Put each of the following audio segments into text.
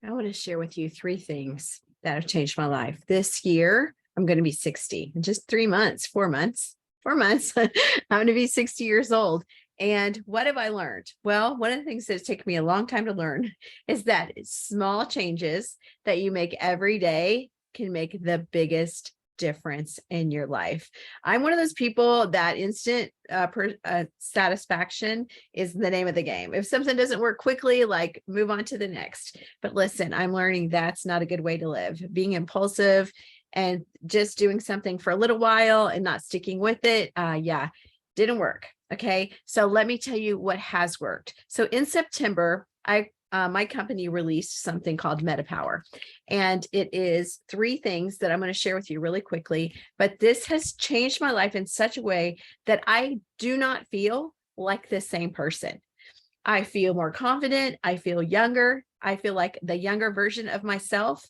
I want to share with you three things that have changed my life. This year, I'm going to be 60 in just 3 months, 4 months, 4 months. I'm going to be 60 years old. And what have I learned? Well, one of the things that's taken me a long time to learn is that small changes that you make every day can make the biggest difference in your life. I'm one of those people that instant satisfaction is the name of the game. If something doesn't work quickly, like move on to the next. But listen, I'm learning that's not a good way to live. Being impulsive and just doing something for a little while and not sticking with it, didn't work. Okay, so let me tell you what has worked. So in September, my company released something called MetaPower, and it is three things that I'm going to share with you really quickly. But this has changed my life in such a way that I do not feel like the same person. I feel more confident. I feel younger. I feel like the younger version of myself.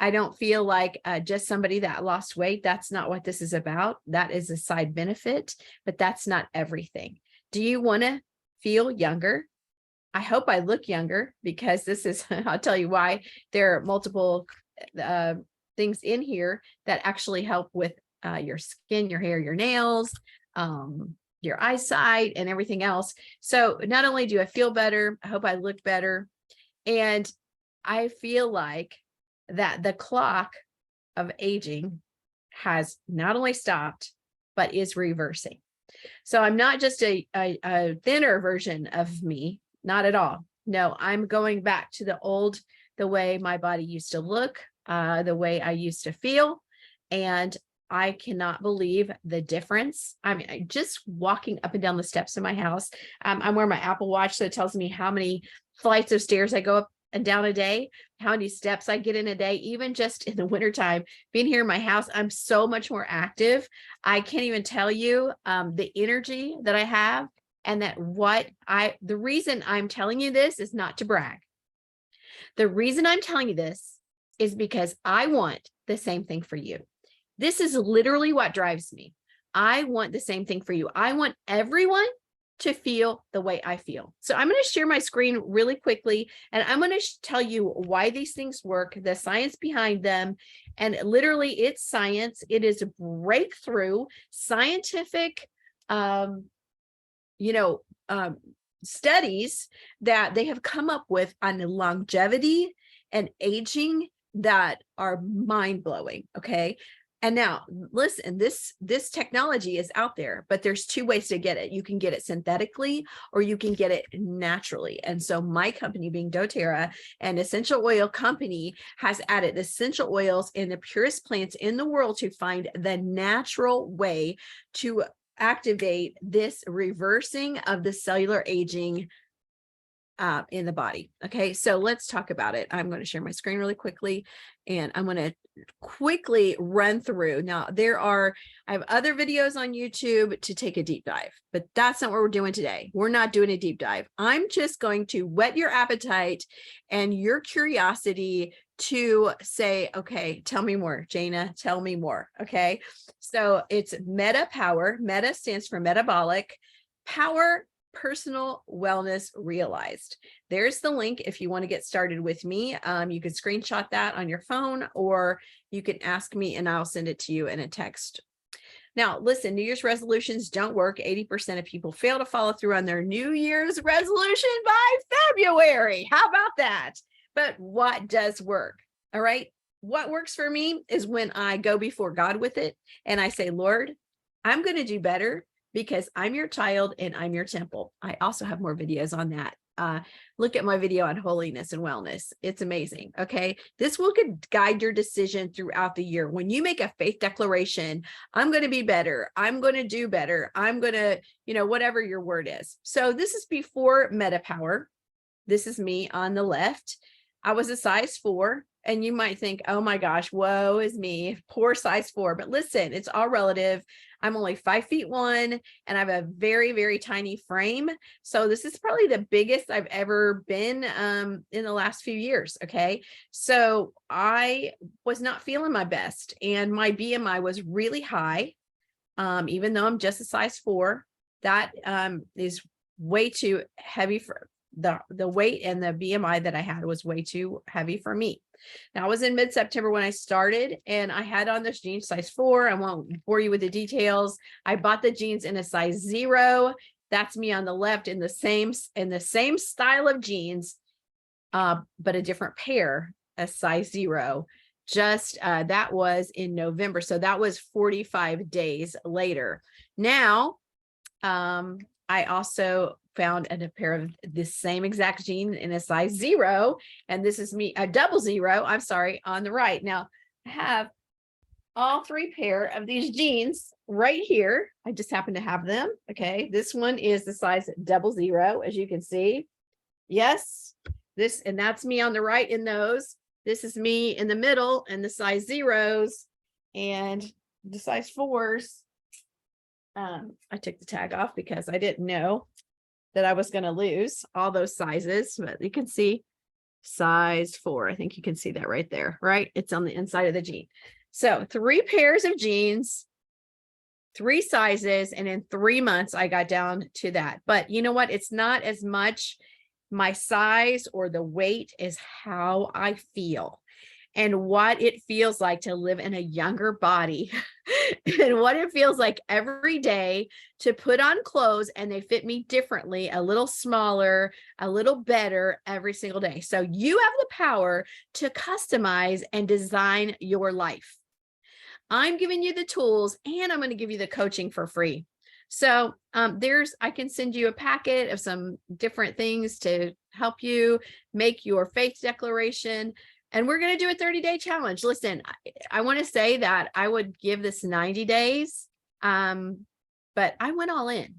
I don't feel like just somebody that lost weight. That's not what this is about. That is a side benefit, but that's not everything. Do you want to feel younger? I hope I look younger, because this is, I'll tell you why. There are multiple things in here that actually help with your skin, your hair, your nails, your eyesight, and everything else. So not only do I feel better, I hope I look better. And I feel like that the clock of aging has not only stopped, but is reversing. So I'm not just a thinner version of me, not at all. No, I'm going back to the way my body used to look, the way I used to feel. And I cannot believe the difference. I mean, just walking up and down the steps of my house, I'm wearing my Apple Watch, so it tells me how many flights of stairs I go up and down a day, how many steps I get in a day. Even just in the wintertime, being here in my house, I'm so much more active. I can't even tell you the energy that I have. And that the reason I'm telling you this is not to brag. The reason I'm telling you this is because I want the same thing for you. This is literally what drives me. I want the same thing for you. I want everyone to feel the way I feel. So I'm going to share my screen really quickly, and I'm going to tell you why these things work, the science behind them. And literally, it's science. It is a breakthrough scientific studies that they have come up with on longevity and aging that are mind-blowing. Okay. And now listen, this technology is out there, but there's two ways to get it. You can get it synthetically, or you can get it naturally. And so my company, being doTERRA, an essential oil company, has added essential oils and the purest plants in the world to find the natural way to activate this reversing of the cellular aging in the body. Okay, so let's talk about it. I'm going to share my screen really quickly, and I'm going to quickly run through. Now, I have other videos on YouTube to take a deep dive, but that's not what we're doing today. We're not doing a deep dive. I'm just going to whet your appetite and your curiosity to say, okay, tell me more, Jana, tell me more. Okay, so it's MetaPower. Meta stands for metabolic power, personal wellness realized. There's the link if you want to get started with me. You can screenshot that on your phone, or you can ask me and I'll send it to you in a text. Now, listen, New Year's resolutions don't work. 80% of people fail to follow through on their New Year's resolution by February. How about that? But what does work? All right. What works for me is when I go before God with it and I say, Lord, I'm going to do better because I'm your child and I'm your temple. I also have more videos on that. Look at my video on holiness and wellness. It's amazing. Okay. This will guide your decision throughout the year. When you make a faith declaration, I'm going to be better. I'm going to do better. I'm going to, whatever your word is. So this is before MetaPower. This is me on the left. I was a size 4. And you might think, oh my gosh, woe is me, poor size 4. But listen, it's all relative. I'm only 5'1", and I have a very, very tiny frame. So this is probably the biggest I've ever been in the last few years. Okay. So I was not feeling my best, and my BMI was really high. Even though I'm just a size 4, that is way too heavy the weight and the BMI that I had was way too heavy for me. Now, I was in mid-September when I started, and I had on this jeans size 4. I won't bore you with the details. I bought the jeans in a size 0. That's me on the left in the same style of jeans, but a different pair, a size 0. Just that was in November. So that was 45 days later. Now, I also found a pair of the same exact jeans in a size 0. And this is me, a double 0, I'm sorry, on the right. Now, I have all 3 pair of these jeans right here. I just happen to have them. Okay. This one is the size double 0, as you can see. Yes. And that's me on the right in those. This is me in the middle and the size 0s, and the size 4s. I took the tag off because I didn't know that I was going to lose all those sizes, but you can see size 4. I think you can see that right there, right? It's on the inside of the jean. So 3 pairs of jeans, 3 sizes, and in 3 months, I got down to that. But you know what? It's not as much my size or the weight is how I feel and what it feels like to live in a younger body and what it feels like every day to put on clothes and they fit me differently, a little smaller, a little better every single day. So you have the power to customize and design your life. I'm giving you the tools, and I'm going to give you the coaching for free. So I can send you a packet of some different things to help you make your faith declaration. And we're going to do a 30-day challenge. Listen, I want to say that I would give this 90 days, but I went all in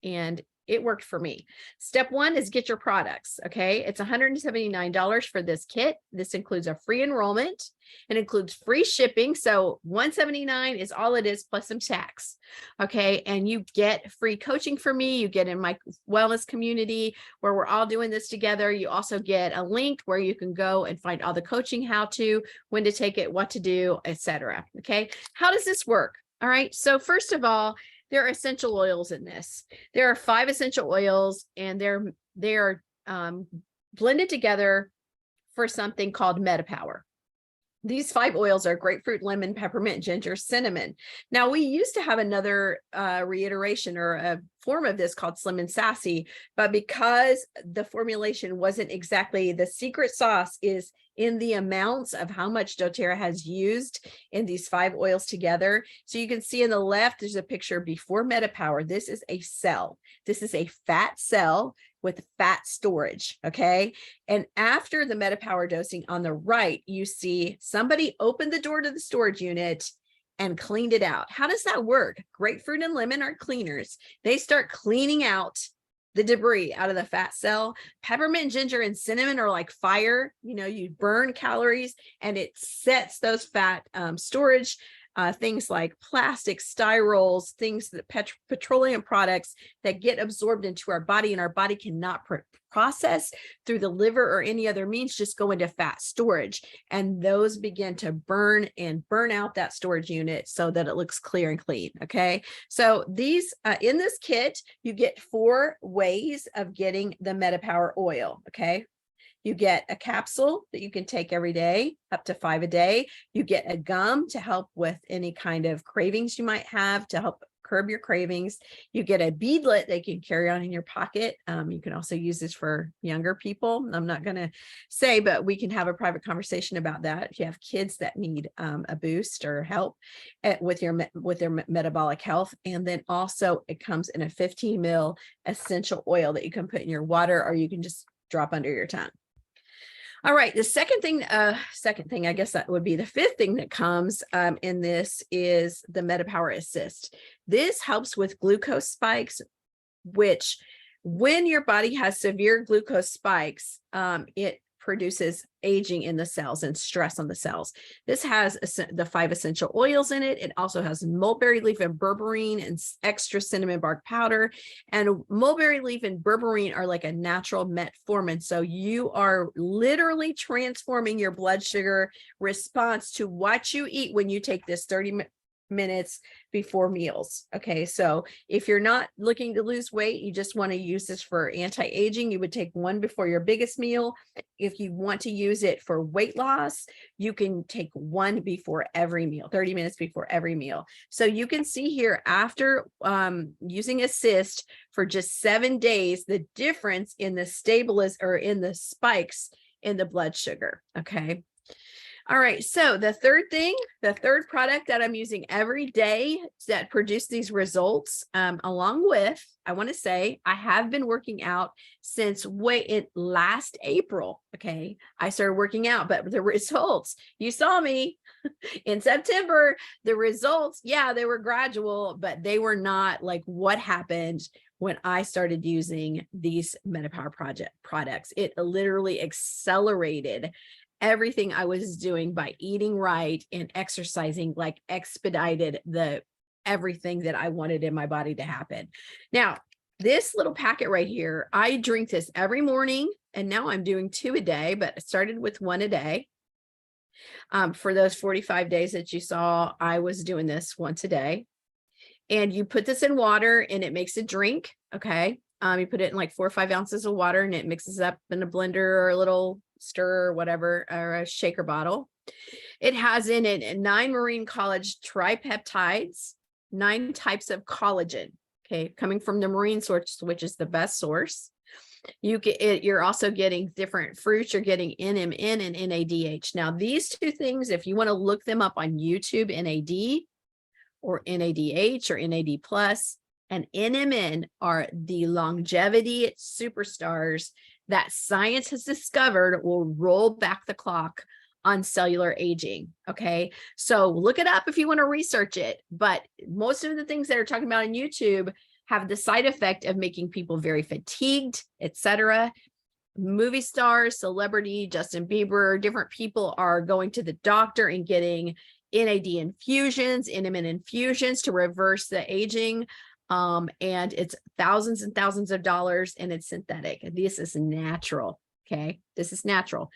and it worked for me. Step 1 is get your products. Okay. It's $179 for this kit. This includes a free enrollment. It includes free shipping. So $179 is all it is plus some tax. Okay. And you get free coaching from me. You get in my wellness community where we're all doing this together. You also get a link where you can go and find all the coaching, how to, when to take it, what to do, etc. Okay. How does this work? All right. So first of all, there are essential oils in this. There are 5 essential oils, and they are blended together for something called MetaPower. These 5 oils are grapefruit, lemon, peppermint, ginger, cinnamon. Now, we used to have another reiteration or a form of this called Slim and Sassy, but because the formulation wasn't exactly, the secret sauce is in the amounts of how much doTERRA has used in these 5 oils together. So you can see in the left, there's a picture before MetaPower. This is a cell. This is a fat cell with fat storage, okay? And after the MetaPower dosing on the right, you see somebody opened the door to the storage unit and cleaned it out. How does that work? Grapefruit and lemon are cleaners. They start cleaning out the debris out of the fat cell. Peppermint, ginger, and cinnamon are like fire. You know, you burn calories and it sets those fat storage, things like plastic, styrols, things that petroleum products that get absorbed into our body and our body cannot process through the liver or any other means, just go into fat storage. And those begin to burn out that storage unit so that it looks clear and clean. Okay. So these, in this kit, you get 4 ways of getting the MetaPower oil. Okay. You get a capsule that you can take every day, up to 5 a day. You get a gum to help with any kind of cravings you might have, to help curb your cravings. You get a beadlet that you can carry on in your pocket. You can also use this for younger people. I'm not going to say, but we can have a private conversation about that. If you have kids that need a boost or help with their metabolic health. And then also it comes in a 15 ml essential oil that you can put in your water, or you can just drop under your tongue. All right, the second thing, I guess that would be the 5th thing that comes in this is the MetaPower Assist. This helps with glucose spikes, which when your body has severe glucose spikes, it produces aging in the cells and stress on the cells. This has the 5 essential oils in it. It also has mulberry leaf and berberine and extra cinnamon bark powder. And mulberry leaf and berberine are like a natural metformin. So you are literally transforming your blood sugar response to what you eat when you take this 30 minutes before meals. Okay, so if you're not looking to lose weight, you just want to use this for anti-aging, you would take one before your biggest meal. If you want to use it for weight loss, you can take one before every meal, 30 minutes before every meal. So you can see here, after using Assist for just 7 days, the difference in the in the spikes in the blood sugar. Okay. All right, so the third product that I'm using every day that produced these results, along with, I want to say, I have been working out since last April. Okay, I started working out, but the results, you saw me in September, the results, yeah, they were gradual, but they were not like what happened when I started using these MetaPower products. It literally accelerated everything I was doing by eating right and exercising, like expedited everything that I wanted in my body to happen. Now, this little packet right here, I drink this every morning, and now I'm doing 2 a day, but I started with 1 a day. For those 45 days that you saw, I was doing this once a day. And you put this in water and it makes a drink. Okay. You put it in like 4 or 5 ounces of water and it mixes up in a blender or a little stir or whatever, or a shaker bottle. It has in it 9 marine collagen tripeptides, 9 types of collagen, okay, coming from the marine source, which is the best source. You're also getting different fruits. You're getting NMN and NADH. Now, these 2 things, if you want to look them up on YouTube, NAD or NADH or NAD plus and NMN are the longevity superstars that science has discovered will roll back the clock on cellular aging. Okay, so look it up if you want to research it. But most of the things that are talking about on YouTube have the side effect of making people very fatigued, etc. Movie stars, celebrity, Justin Bieber, different people are going to the doctor and getting NAD infusions, NMN infusions to reverse the aging. And it's thousands and thousands of dollars, and it's synthetic. This is natural. Okay, this is natural.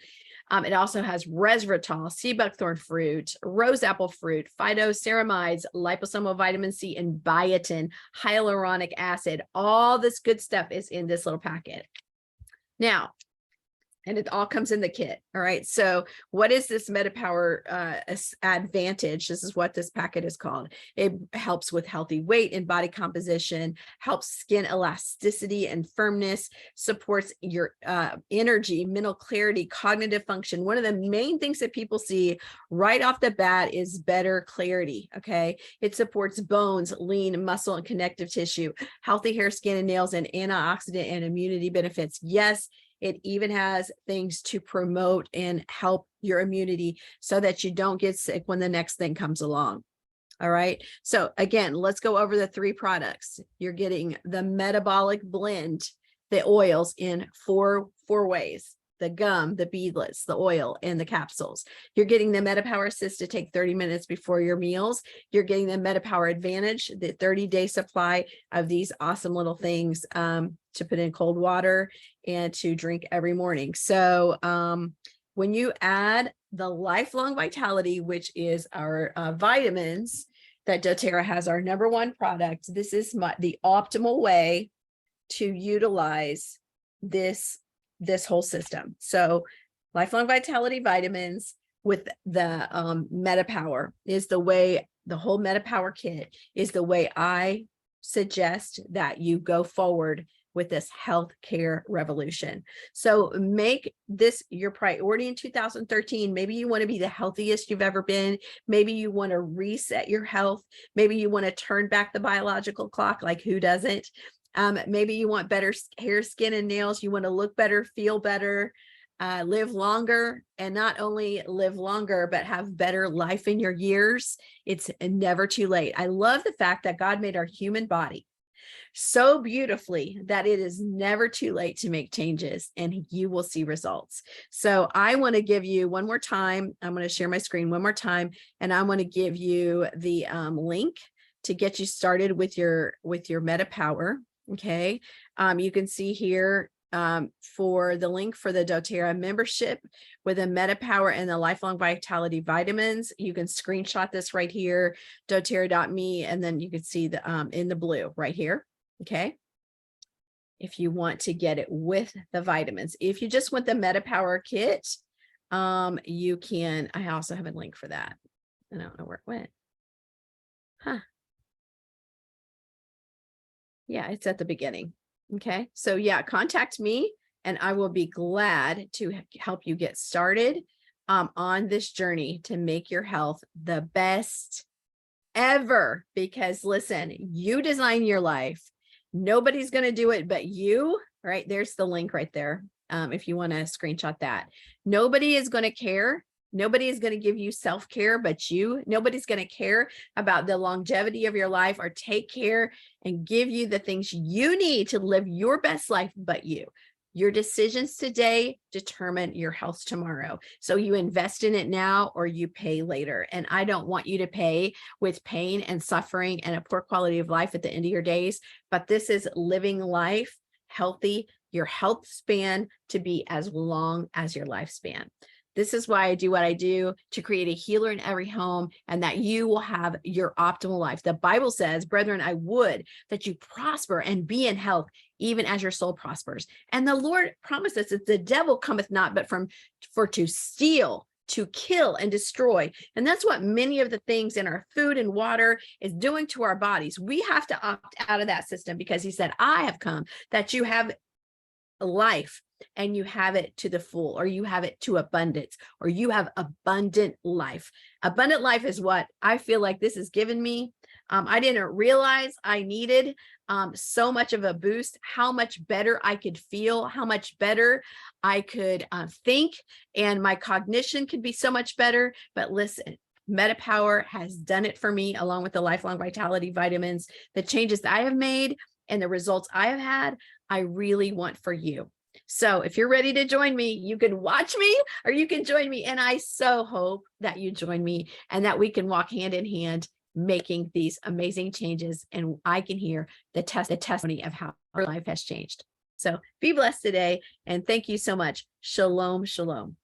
It also has resveratrol, sea buckthorn fruit, rose apple fruit, phytoceramides, liposomal vitamin C, and biotin, hyaluronic acid. All this good stuff is in this little packet. Now, and it all comes in the kit. All right. So what is this MetaPower Advantage? This is what this packet is called. It helps with healthy weight and body composition, helps skin elasticity and firmness, supports your energy, mental clarity, cognitive function. One of the main things that people see right off the bat is better clarity. Okay. It supports bones, lean, muscle, and connective tissue, healthy hair, skin, and nails, and antioxidant and immunity benefits. Yes, it even has things to promote and help your immunity so that you don't get sick when the next thing comes along. All right. So again, let's go over the 3 products. You're getting the metabolic blend, the oils in four ways: the gum, the beadlets, the oil, and the capsules. You're getting the MetaPower Assist to take 30 minutes before your meals. You're getting the MetaPower Advantage, the 30-day supply of these awesome little things to put in cold water and to drink every morning. So when you add the Lifelong Vitality, which is our vitamins that doTERRA has, our #1 product, this is the optimal way to utilize this whole system. So Lifelong Vitality vitamins with the MetaPower is the way, the whole MetaPower kit is the way I suggest that you go forward with this healthcare revolution. So make this your priority in 2013. Maybe you want to be the healthiest you've ever been. Maybe you want to reset your health. Maybe you want to turn back the biological clock, like who doesn't? Maybe you want better hair, skin, and nails. You want to look better, feel better, live longer, and not only live longer, but have better life in your years. It's never too late. I love the fact that God made our human body so beautifully that it is never too late to make changes, and you will see results. So I want to give you one more time. I'm going to share my screen one more time, and I want to give you the link to get you started with your MetaPower. Okay. You can see here, for the link for the doTERRA membership with the MetaPower and the Lifelong Vitality vitamins. You can screenshot this right here, doTERRA.me, and then you can see the in the blue right here. Okay. If you want to get it with the vitamins, if you just want the MetaPower kit, you can. I also have a link for that. I don't know where it went. Huh. Yeah, it's at the beginning. Okay. So yeah, contact me and I will be glad to help you get started on this journey to make your health the best ever. Because listen, you design your life. Nobody's going to do it but you, right? There's the link right there. If you want to screenshot that. Nobody is going to care. Nobody is going to give you self-care but you. Nobody's going to care about the longevity of your life or take care and give you the things you need to live your best life but you. Your decisions today determine your health tomorrow. So you invest in it now or you pay later. And I don't want you to pay with pain and suffering and a poor quality of life at the end of your days, but this is living life healthy, your health span to be as long as your lifespan. This is why I do what I do, to create a healer in every home and that you will have your optimal life. The Bible says, brethren, I would that you prosper and be in health, even as your soul prospers. And the Lord promises that the devil cometh not, but for to steal, to kill and destroy. And that's what many of the things in our food and water is doing to our bodies. We have to opt out of that system because he said, I have come that you have life and you have it to the full, or you have it to abundance, or you have abundant life. Abundant life is what I feel like this has given me. I didn't realize I needed so much of a boost, how much better I could feel, how much better I could think, and my cognition could be so much better. But listen, MetaPower has done it for me, along with the Lifelong Vitality vitamins. The changes that I have made and the results I have had, I really want for you. So if you're ready to join me, you can watch me or you can join me. And I so hope that you join me and that we can walk hand in hand making these amazing changes. And I can hear the testimony of how our life has changed. So be blessed today. And thank you so much. Shalom, shalom.